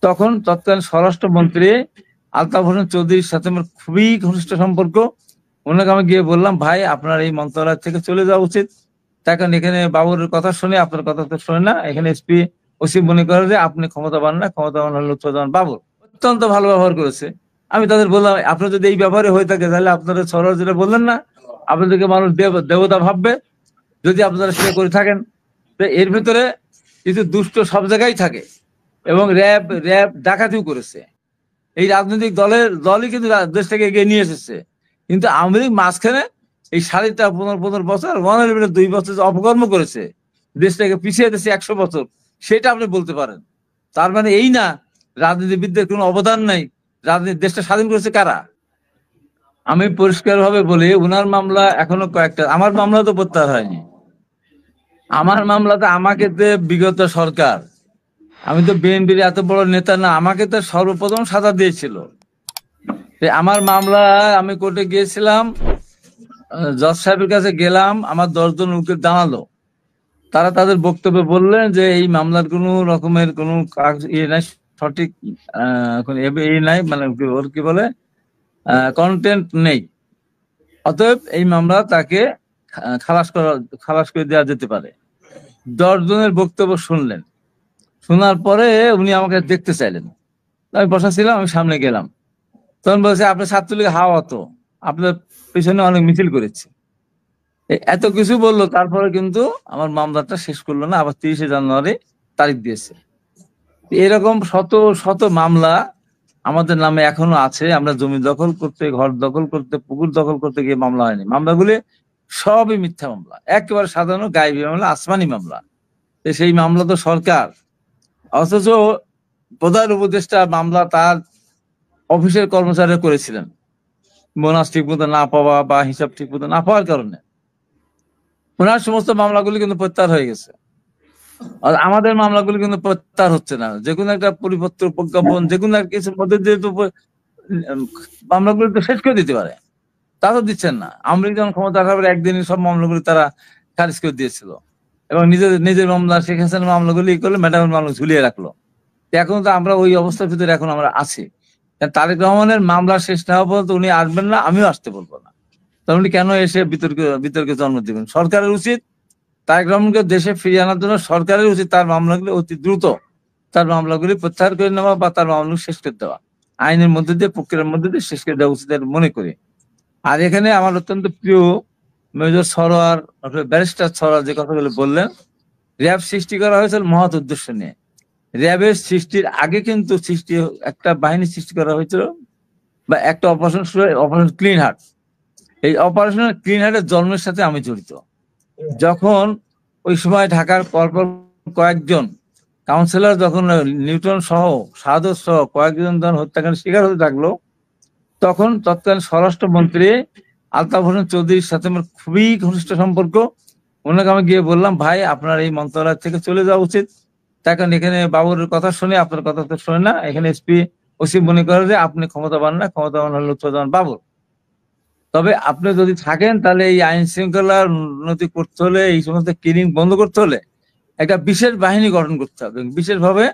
তখন তৎকালীন স্বরাষ্ট্রমন্ত্রী আলতাফ হোসেন চৌধুরীর সাথে আমার খুবই ঘনিষ্ঠ সম্পর্ক। ওনাকে আমি গিয়ে বললাম, ভাই আপনার এই মন্ত্রণালয় থেকে চলে যাওয়া উচিত। তার কারণ এখানে বাবুর কথা শুনে আপনার কথা তো শুনে না। এখানে এসপি ওসি মনে করে যে আপনি ক্ষমতাবান না, ক্ষমতাবান হল লুৎফুজ্জামান বাবর। অত্যন্ত ভালো ব্যবহার করেছে। আমি তাদের বললাম, আপনার যদি এই ব্যবহারে হয়ে থাকে তাহলে আপনারা সরাসরি যেটা বললেন না, আপনাদেরকে মানুষ দেবতা ভাববে যদি আপনারা সেটা করে থাকেন। তো এর ভিতরে কিছু দুষ্ট সব জায়গায় থাকে এবং র্যাব ডাকাতিও করেছে। এই রাজনৈতিক দলই কিন্তু দেশটাকে এগিয়ে নিয়ে এসেছে। কিন্তু আওয়ামী লীগ মাঝখানে এই 15.5 বছর 2 বছর যে অপকর্ম করেছে, দেশটাকে পিছিয়ে দিয়েছে 100 বছর, সেটা আপনি বলতে পারেন। তার মানে এই না রাজনীতিবিদদের কোনো অবদান নাই। রাজনীতি দেশটা স্বাধীন করেছে কারা? আমি পরিষ্কার ভাবে বলি, উনার মামলা এখনো কয়েকটা, আমার মামলা তো প্রত্যাহার হয়নি। আমার মামলাতে আমাকে বিগত সরকার, আমি তো বিএনপির এত বড় নেতা না, আমাকে তো সর্বপ্রথম সাজা দিয়েছিল। আমার মামলা আমি কোর্টে গিয়েছিলাম, জজ সাহেবের কাছে গেলাম, আমার 10 জন উকিল দাঁড়ালো। তারা তাদের বক্তব্যে বললেন যে এই মামলার কোন রকমের কোনো ইয়ে নাই, সঠিক নাই, মানে ওর কি বলে কন্টেন্ট নেই। অতএব এই মামলা তাকে খালাস করে দেওয়া যেতে পারে। 10 জনের বক্তব্য শুনলেন। শোনার পরে উনি আমাকে দেখতে চাইলেন। আমি বসা ছিলাম, আমি সামনে গেলাম। তখন বলছে, আপনি ছাত্রলীগ হাওয়া, তো আপনার পিছনে অনেক মিছিল করেছে, এত কিছু বললো। তারপরে কিন্তু আমার মামলাটা শেষ করলো না, আবার 30শে জানুয়ারি তারিখ দিয়েছে। এরকম শত শত মামলা আমাদের নামে এখনো আছে। আমরা জমি দখল করতে, ঘর দখল করতে, পুকুর দখল করতে গিয়ে মামলা হয়নি। মামলাগুলি সবই মিথ্যা মামলা, একেবারে সাধারণ গায়েবী মামলা, আসমানি মামলা। সেই মামলা তো সরকার, অথচ প্রধান উপদেষ্টা মামলা তার অফিসের কর্মচারীরা করেছিলেন বোনাস ঠিক মতো না পাওয়া বা হিসাব ঠিক মতো না পাওয়ার কারণে। ওনার সমস্ত মামলাগুলি কিন্তু প্রত্যাহার হয়ে গেছে, আর আমাদের মামলাগুলি কিন্তু প্রত্যাহার হচ্ছে না। যে কোনো একটা পরিপত্র, প্রজ্ঞাপন, যে কোনো একটা কিছুর মধ্যে দিয়ে তো মামলাগুলি তো শেষ করে দিতে পারে, তা তো দিচ্ছেন না। আওয়ামী লীগ যখন ক্ষমতা থাকার একদিনই সব মামলাগুলি তারা খারিজ করে দিয়েছিল এবং নিজের মামলা, শেখ হাসিনার মামলাগুলি করলে ম্যাডামের মামলা ঝুলিয়ে রাখলো। এখন তো আমরা ওই অবস্থার ভিতরে এখন আমরা আছি। তারেক রহমানের মামলা শেষ না হওয়া পর্যন্ত উনি আসবেন না, আমিও আসতে বলবো না। তাহলে উনি কেন এসে বিতর্কে জন্ম দিবেন? সরকারের উচিত তারেক রহমানকে দেশে ফিরিয়ে আনার জন্য, সরকারের উচিত তার মামলাগুলি অতি দ্রুত তার মামলাগুলি প্রত্যাহার করে নেওয়া বা তার মামলাগুলি শেষ করে দেওয়া, আইনের মধ্যে দিয়ে, প্রক্রিয়ার মধ্যে দিয়ে শেষ করে দেওয়া উচিত মনে করি। আর এখানে আমার অত্যন্ত প্রিয় মেজর সরোয়ার, ব্যারিস্টার সরোয়ার যে কথাগুলো বললেন, র্যাব সৃষ্টি করা হয়েছিল মহৎ উদ্দেশ্য নিয়ে। র্যাবের সৃষ্টির আগে কিন্তু একটা বাহিনী সৃষ্টি করা হয়েছিল, বা একটা অপারেশন ক্লিন হার্ট। এই অপারেশন ক্লিন হার্টের জন্মের সাথে আমি জড়িত। যখন ওই সময় ঢাকার পরপর কয়েকজন কাউন্সিলর, যখন নিউটন সহ, শাহাদত সহ কয়েকজন যখন হত্যাকাণ্ডের শিকার হতে থাকলো, তখন তৎকালীন স্বরাষ্ট্রমন্ত্রী আলতাফ হোসেন চৌধুরীর সাথে আমার খুবই ঘনিষ্ঠ সম্পর্ক। ওনাকে আমি গিয়ে বললাম, ভাই আপনার এই মন্ত্রণালয় থেকে চলে যাওয়া উচিত। তার কারণ এখানে বাবুর কথা শুনে আপনার কথা তো শুনে না। এখানে এসপি ওসি মনে করে যে আপনি ক্ষমতাবান না, ক্ষমতাবান হল লুৎফুজ্জামান বাবর। তবে আপনি যদি থাকেন তাহলে এই আইন শৃঙ্খলার উন্নতি করতে হলে, এই সমস্ত কিলিং বন্ধ করতে হলে একটা বিশেষ বাহিনী গঠন করতে হবে। বিশেষভাবে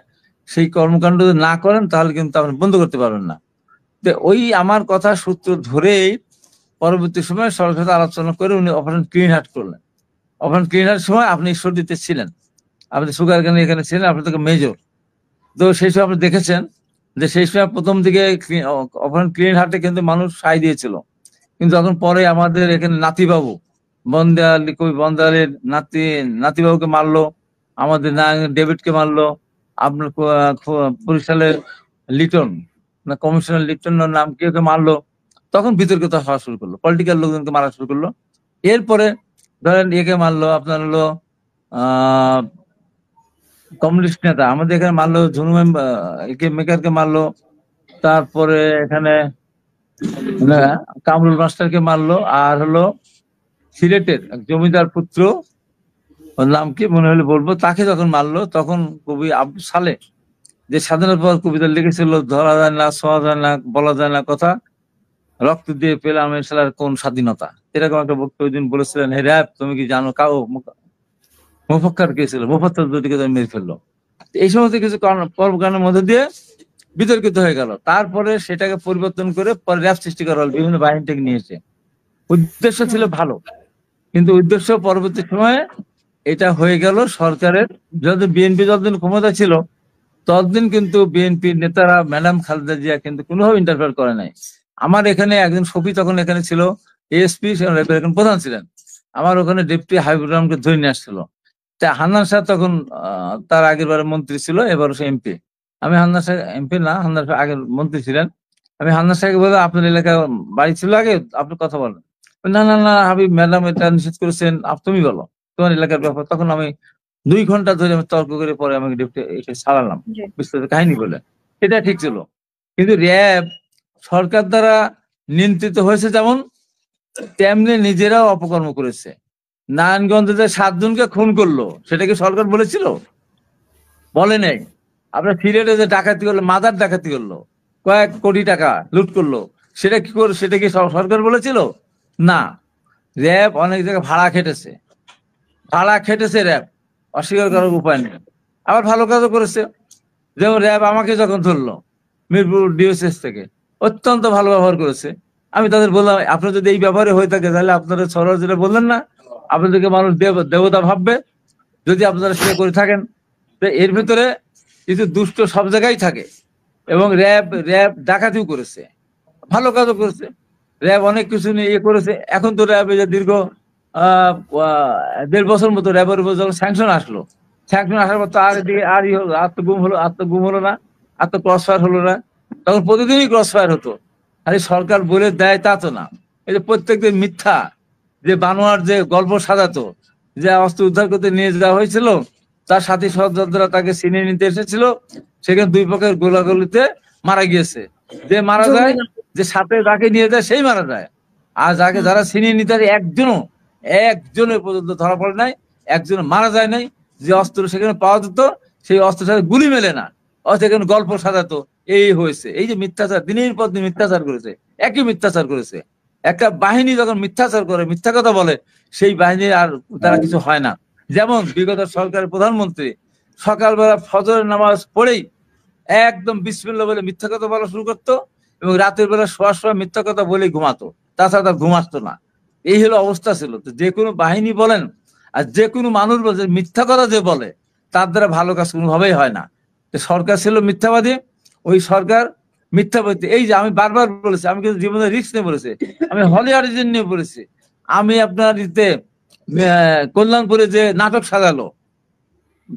সেই কর্মকাণ্ড যদি না করেন তাহলে কিন্তু আপনি বন্ধ করতে পারবেন না। তো ওই আমার কথা সূত্র ধরেই পরবর্তী সময় সরকারের সাথে আলোচনা করে উনি অপারেশন ক্লিন হার্ট করলেন। অপারেশন ক্লিন হার্টের সময় আপনি ঈশ্বরদীতে ছিলেন, আপনি সুগার কেন এখানে ছিলেন, আপনি তো মেজর। তো সেই সময় আপনি দেখেছেন যে সেই সময় প্রথম দিকে অপারেশন ক্লিন হার্টে কিন্তু মানুষ সায় দিয়েছিল, কিন্তু যখন পরে আমাদের এখানে নাতিবাবু কবি বন্দেয়ালের নাতিবাবুকে মারলো, আমাদের ডেভিডকে মারলো, আপনার বরিশালের লিটন না কমিশনার লিটনের নাম কেউ মারলো, তখন বিতর্কিত হওয়া শুরু করলো, পলিটিক্যাল লোকজনকে মারা শুরু করলো। এরপরে ধরেন একে মারলো, আপনার হলো কমিউনিস্ট নেতা আমাদের এখানে মারলো, ঝুনু মেকারকে মারলো, তারপরে এখানে কামরুল মাস্টারকে মারলো, আর হলো সিলেটের জমিদার পুত্র, ওর নাম কি মনে হলে বলবো, তাকে যখন মারলো, তখন কবি আব্দুল সালে যে স্বাধীনতার পর কবিতা লিখেছিল, ধরা যায় না, ছোঁয়া যায় না, বলা যায় না কথা, রক্ত দিয়ে পেলাম এসালার কোন স্বাধীনতা, এরকম একটা বক্তব্য দিন বলেছিলেন। হে র‍্যাব, তুমি কি জানো মুফাক্কার কে ছিল? মুফাত্তার দুটিকে মেরে ফেললো। এই সমস্ত কিছু কর্মকাণ্ডের মধ্যে দিয়ে বিতর্কিত হয়ে গেল। তারপরে সেটাকে পরিবর্তন করে পরে র্যাব সৃষ্টি করা হলো, বিভিন্ন বাহিনী থেকে নিয়েছে। উদ্দেশ্য ছিল ভালো, কিন্তু উদ্দেশ্য পরবর্তী সময়ে এটা হয়ে গেল সরকারের। যত বিএনপি যতদিন ক্ষমতা ছিল ততদিন কিন্তু বিএনপির নেতারা ম্যাডাম খালেদা জিয়া কিন্তু কোনোভাবে ইন্টারফেয়ার করে নাই। আমার এখানে একজন শফি তখন এখানে ছিল, এএসপি এখন প্রধান ছিলেন, আমার ওখানে ডেপুটি হাবিবুর রহমানকে ধরে নিয়ে আসছিল। তা হান্নান শাহ তখন তার আগের বারে মন্ত্রী ছিল, এবার সে এমপি। আমি হান্নান শাহ, এমপি না, হান্নান শাহ আগের মন্ত্রী ছিলেন। আমি হান্নান শাহকে বললাম আপনার এলাকায় বাড়ি ছিল আগে, আপনি কথা বলেন। না না না হাবিব ম্যাডাম এটা নিষেধ করেছেন, তুমি বলো তোমার এলাকার ব্যাপার। তখন আমি 2 ঘন্টা ধরে আমি তর্ক করে পরে আমাকে ডেপুটি এসে ছাড়ালাম বিস্তারিত কাহিনী বলে। এটা ঠিক ছিল। কিন্তু র্যাব সরকার দ্বারা নিয়ন্ত্রিত হয়েছে যেমন, তেমনি নিজেরাও অপকর্ম করেছে। নারায়ণগঞ্জে যে 7 জনকে খুন করলো সেটা কি সরকার বলেছিল? বলে নাই। আপনার সিলেটে যে ডাকাতি করলো, মাদার ডাকাতি করলো, কয়েক কোটি টাকা লুট করলো, সেটা কি করে, সেটা কি সরকার বলেছিল? না। র্যাব অনেক জায়গায় ভাড়া খেটেছে, ভাড়া খেটেছে র্যাব, অস্বীকার করার উপায় নেই। আবার ভালো কাজও করেছে। যেমন র্যাব আমাকে যখন ধরলো মিরপুর ডিওসিএস থেকে, অত্যন্ত ভালো ব্যবহার করেছে। আমি তাদের বললাম আপনার যদি এই ব্যবহারে হয়ে থাকে তাহলে আপনারা সরকার যেটা বললেন না, আপনাদেরকে মানুষ দেবতা ভাববে যদি আপনারা সেটা করে থাকেন। তো এর ভিতরে কিছু দুষ্ট সব জায়গায় থাকে, এবং র্যাব ডাকাতিও করেছে, ভালো কাজও করেছে। র্যাব অনেক কিছু নিয়ে ইয়ে করেছে। এখন তো র্যাব যে দীর্ঘ 1.5 বছর মতো র্যাবের উপর যখন স্যাংশন আসলো, স্যাংশন আসার পর তো আর এদিকে আর ই হলো, আত্মগুম হলো না, ক্রস ফায়ার হলো না। তখন প্রতিদিনই ক্রস ফায়ার হতো। খালি সরকার বলে দেয় তা তো না। এই যে প্রত্যেকদিন মিথ্যা যে বানোয়ার যে গল্প সাজাতো, যে অস্ত্র উদ্ধার করতে নিয়ে যাওয়া হয়েছিল, তার সাথী সহযোদ্ধারা তাকে ছিনিয়ে নিতে এসেছিল, সেখানে 2 পক্ষের গোলাগুলিতে মারা গিয়েছে। যে মারা যায়, যে সাথে তাকে নিয়ে যায় সেই মারা যায়। আর যারা ছিনিয়ে নিতে একজনের পর্যন্ত ধরা পড়ে নাই, একজন মারা যায় নাই। যে অস্ত্র সেখানে পাওয়া যেত সেই অস্ত্রের সাথে গুলি মেলে না, সেখানে গল্প সাজাতো। এই হয়েছে, এই যে মিথ্যাচার, দিনের পর দিন মিথ্যাচার করেছে, একই মিথ্যাচার করেছে। একটা বাহিনী যখন মিথ্যাচার করে, মিথ্যা কথা বলে, সেই বাহিনীর আর তারা কিছু হয় না। যেমন বিগত সরকারের প্রধানমন্ত্রী সকালবেলা ফজরের নামাজ পড়েই একদম বিসমিল্লাহ বলে মিথ্যা কথা বলা শুরু করতো, এবং রাতের বেলা শোয়ার সময় মিথ্যা কথা বলেই ঘুমাতো, তাছাড়া তার ঘুম আসতো না। এই হলো অবস্থা ছিল। তো যে কোনো বাহিনী বলেন আর যে কোনো মানুষ বলে, মিথ্যা কথা যে বলে তার দ্বারা ভালো কাজ কোনোভাবেই হয় না। সরকার ছিল মিথ্যাবাদী, ওই সরকার মিথ্যাবাদী। এই যে আমি বারবার বলেছি, আমি কিন্তু জীবনে রিস্ক নিয়ে বলেছি, আমি হলিউড নিয়ে বলেছি। আমি আপনার কল্যাণপুরে যে নাটক সাজালো,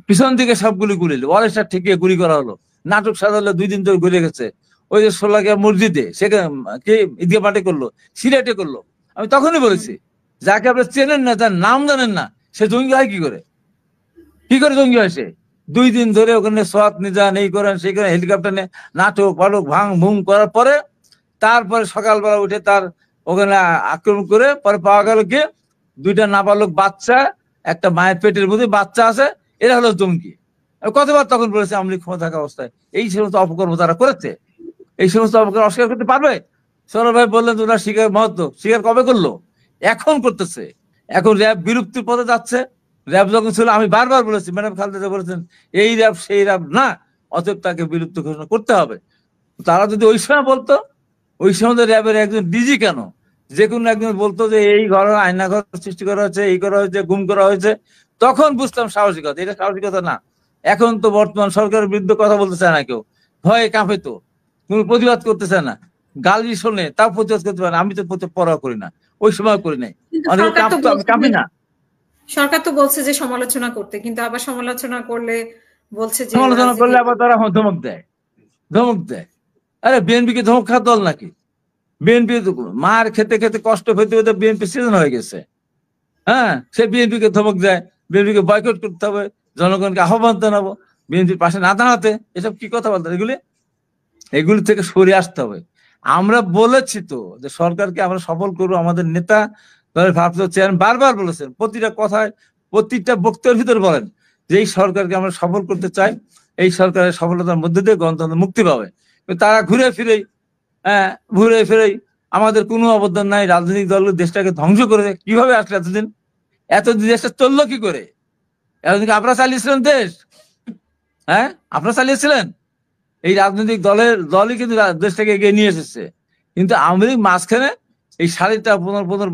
পিছন দিকে সবগুলি গুলিল, ওয়ালেসটা ঠেকিয়ে গুলি করা হলো, নাটক সাজালো, 2 দিন ধরে গলে গেছে। ওই যে সোলাকিয়া মসজিদে সেখানে কে ঈদগাহ পার্টি করলো, সিলেটে করলো। আমি তখনই বলেছি, যাকে আপনি চেনেন না, যার নাম জানেন না, সে জঙ্গি হয় কি করে? কি করে জঙ্গি হয় সে? 2 দিন ধরে ওখানে সোয়াত নিজান এই করেন সেই করেন, হেলিকপ্টার নিয়ে নাটক পালক ভাঙ ভুং করার পরে তারপরে সকালবেলা উঠে তার ওখানে আক্রমণ করে পরে পাওয়া গেল কি 2টা নাবালক বাচ্চা, একটা মায়ের পেটের মধ্যে বাচ্চা আছে, এরা হলো জঙ্গি। কতবার তখন বলেছে আওয়ামী লীগ ক্ষমতা থাকা অবস্থায় এই সমস্ত অপকর্ম তারা করেছে। এই সমস্ত অপকর্ম অস্বীকার করতে পারবে? সৌরভ ভাই বললেন তোমরা স্বীকার, মহত্ব স্বীকার কবে করলো? এখন করতেছে। এখন র্যাব বিলুপ্তির পথে যাচ্ছে। র্যাব যখন ছিল আমি বারবার বলেছি, ম্যাডাম খালেদা বলেছেন এই র্যাব সেই র্যাব না, অতএব তাকে বিলুপ্ত ঘোষণা করতে হবে। তারা যদি ওই সময় বলতো, ওই সময় র্যাবের একজন ডিজি কেন, যে কোনো একজন বলতো যে এই ঘরে আয়নাঘর সৃষ্টি করা হয়েছে, এই করা হয়েছে, গুম করা হয়েছে, তখন বুঝতাম সাহসিকতা। এটা সাহসিকতা না। এখন তো বর্তমান সরকারের বিরুদ্ধে কথা বলতে চায় না কেউ, ভয়ে কাঁপে, তো কোনো প্রতিবাদ করতে চায় না, গালি শোনে তাও প্রতিবাদ করতে পারে না। আমি তো পরোয়া করি না, ওই সময় করি নাই, অনেকে কাঁপতো, আমি কাঁপি না। সরকার তো বলছে যে সমালোচনা করতে, কিন্তু আবার সমালোচনা করলে বলছে যে সমালোচনা করলে আবার তারা ধমক দেয়, ধমক দেয়। আরে বিএনপি কি ধমক খাওয়ার দল নাকি? বিএনপি মার খেতে খেতে কষ্ট পেতে পেতে বিএনপি সিজন হয়ে গেছে। হ্যাঁ, সে বিএনপি কে ধমক দেয়, বিএনপি কে বয়কট করতে হবে, জনগণকে আহ্বান জানাবো বিএনপির পাশে না দাঁড়াতে। এসব কি কথা বলতে? এগুলি থেকে সরে আসতে হবে। আমরা বলেছি তো যে সরকারকে আমরা সফল করবো। আমাদের নেতা ভারপ্রাপ্ত চেয়ারম্যান বারবার বলেছেন, প্রতিটা কথায় প্রতিটা বক্তব্যের ভিতরে বলেন যে এই সরকারকে আমরা সফল করতে চাই, এই সরকারের সফলতার মধ্যে দিয়ে গণতন্ত্র মুক্তি পাবে। তারা ঘুরে ফিরেই আমাদের কোনো অবদান নাই, রাজনৈতিক দল দেশটাকে ধ্বংস করে কিভাবে আসলে এতদিন দেশটা চললো কি করে? এতদিন আপনারা চালিয়েছিলেন দেশ? হ্যাঁ, আপনারা চালিয়েছিলেন? এই রাজনৈতিক দলই কিন্তু দেশটাকে এগিয়ে নিয়ে এসেছে। কিন্তু আওয়ামী লীগ মাঝখানে এই 15.5 বছর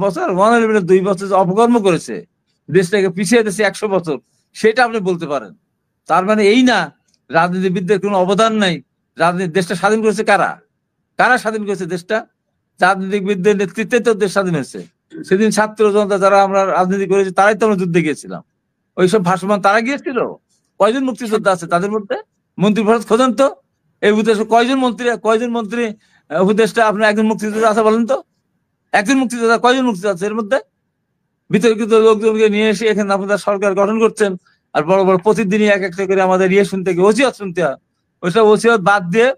2 বছর যে অপকর্ম করেছে, দেশটাকে পিছিয়ে দিয়েছে 100 বছর, সেটা আপনি বলতে পারেন। তার মানে এই না রাজনীতিবিদদের কোনো অবদান নাই। দেশটা স্বাধীন করেছে কারা? কারা স্বাধীন করেছে দেশটা? রাজনীতিবিদদের নেতৃত্বে তো দেশ স্বাধীন হয়েছে। সেদিন ছাত্র জনতা যারা আমরা রাজনীতি করেছি তারাই তো আমরা যুদ্ধে গিয়েছিলাম। ওইসব ভাসমান তারা গিয়েছিল? কয়জন মুক্তিযোদ্ধা আছে তাদের মধ্যে? মন্ত্রী পরিষদ খোঁজেন তো। এই উপদেশ কয়জন মন্ত্রী উপদেশটা আপনার একজন মুক্তিযোদ্ধা আছে বলেন তো? একজন মুক্তিযোদ্ধা, কয়জন মুক্তিযোদ্ধা আছে এর মধ্যে? বিতর্কিত লোকজনকে নিয়ে এসে এখানে আপনারা সরকার গঠন করছেন, আর বড় বড় প্রতিদিনই এক একটা করে আমাদের শুনতে গিয়ে ওসিয়ত শুনতে হয়। ওইসব ওসিয়ত বাদ দিয়ে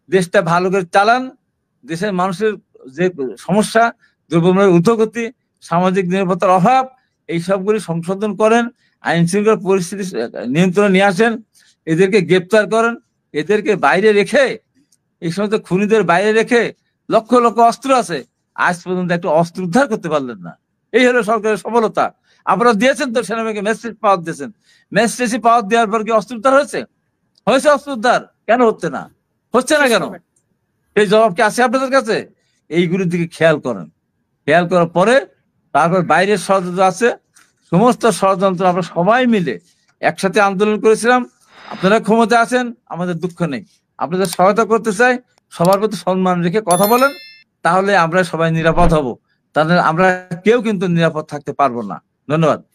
দেশটা ভালো করে চালান। দেশের মানুষের যে সমস্যা, দ্রব্যমূল্যের ঊর্ধ্বগতি, সামাজিক নিরাপত্তার অভাব, এই সবগুলি সংশোধন করেন, আইন শৃঙ্খলা পরিস্থিতি নিয়ন্ত্রণে নিয়ে আসেন, এদেরকে গ্রেপ্তার করেন, এদেরকে বাইরে রেখে, এই সমস্ত খুনিদের বাইরে রেখে, লক্ষ লক্ষ অস্ত্র আছে, আজ পর্যন্ত একটা অস্ত্র উদ্ধার করতে পারলেন না। এই হলো সরকারের সফলতা। আপনারা দিয়েছেন তো সেনাবাহিনীকে ম্যাজিস্ট্রেট পাওয়ার দিয়েছেন, ম্যাজিস্ট্রেসি পাওয়ার দেওয়ার পর কি অস্ত্র উদ্ধার হয়েছে? হয়েছে অস্ত্র উদ্ধার? কেন হচ্ছে না? হচ্ছে না কেন? এই জবাব কি আছে আপনাদের কাছে? এইগুলির দিকে খেয়াল করেন। খেয়াল করার পরে তারপর বাইরের ষড়যন্ত্র আছে, সমস্ত ষড়যন্ত্র আমরা সবাই মিলে একসাথে আন্দোলন করেছিলাম। আপনারা ক্ষমতা আছেন, আমাদের দুঃখ নেই, আপনাদের সহায়তা করতে চাই। সবার প্রতি সম্মান রেখে কথা বলেন, তাহলে আমরা সবাই নিরাপদ হব। তাহলে আমরা কেউ কিন্তু নিরাপদ থাকতে পারবো না। ধন্যবাদ।